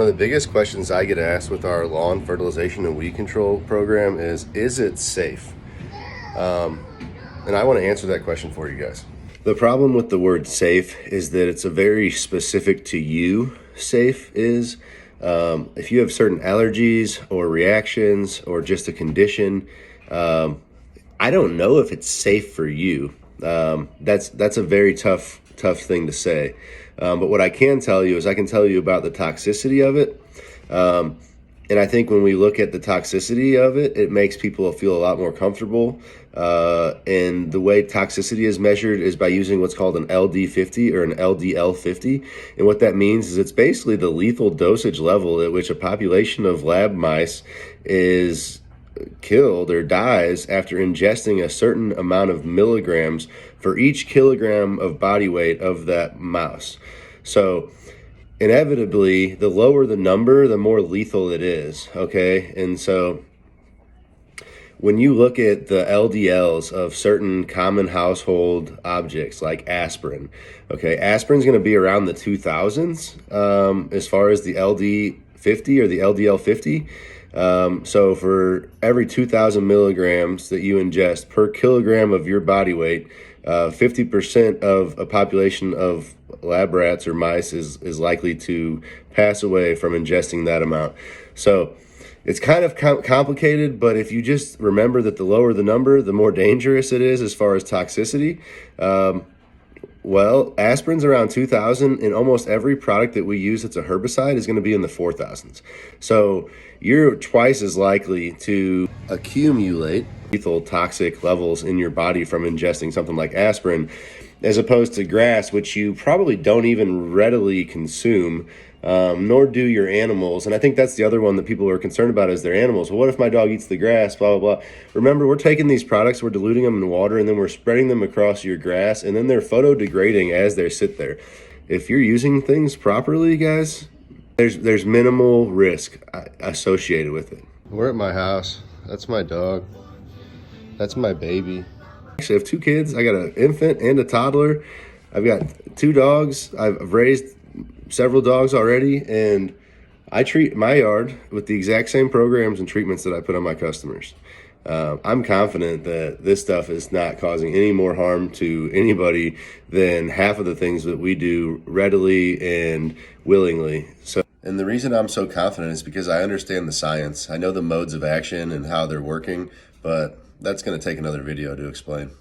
One of the biggest questions I get asked with our lawn fertilization and weed control program is it safe? And I want to answer that question for you guys. The problem with the word safe is that it's a very specific to you safe is. If you have certain allergies or reactions or just a condition, I don't know if it's safe for you. That's a very tough thing to say. But what I can tell you is I can tell you about the toxicity of it. And I think when we look at the toxicity of it, it makes people feel a lot more comfortable. And the way toxicity is measured is by using what's called an LD50 or an LDL50. And what that means is it's basically the lethal dosage level at which a population of lab mice is killed or dies after ingesting a certain amount of milligrams for each kilogram of body weight of that mouse. So inevitably, the lower the number, the more lethal it is, okay? And so when you look at the LDLs of certain common household objects like aspirin, okay, aspirin's going to be around the 2000s as far as the LD50 or the LDL50. So for every 2,000 milligrams that you ingest per kilogram of your body weight, 50% of a population of lab rats or mice is likely to pass away from ingesting that amount. So it's kind of complicated, but if you just remember that the lower the number, the more dangerous it is as far as toxicity. Well, aspirin's around 2,000, and almost every product that we use that's a herbicide is going to be in the 4,000s. So you're twice as likely to accumulate lethal toxic levels in your body from ingesting something like aspirin, as opposed to grass, which you probably don't even readily consume, nor do your animals. And I think that's the other one that people are concerned about is their animals. Well, what if my dog eats the grass, blah, blah, blah. Remember, we're taking these products, we're diluting them in water, and then we're spreading them across your grass, and then they're photo-degrading as they sit there. If you're using things properly, guys, there's minimal risk associated with it. We're at my house. That's my dog. That's my baby. Actually, I have two kids. I got an infant and a toddler. I've got two dogs. I've raised several dogs already, and I treat my yard with the exact same programs and treatments that I put on my customers. I'm confident that this stuff is not causing any more harm to anybody than half of the things that we do readily and willingly. And the reason I'm so confident is because I understand the science. I know the modes of action and how they're working, but that's going to take another video to explain.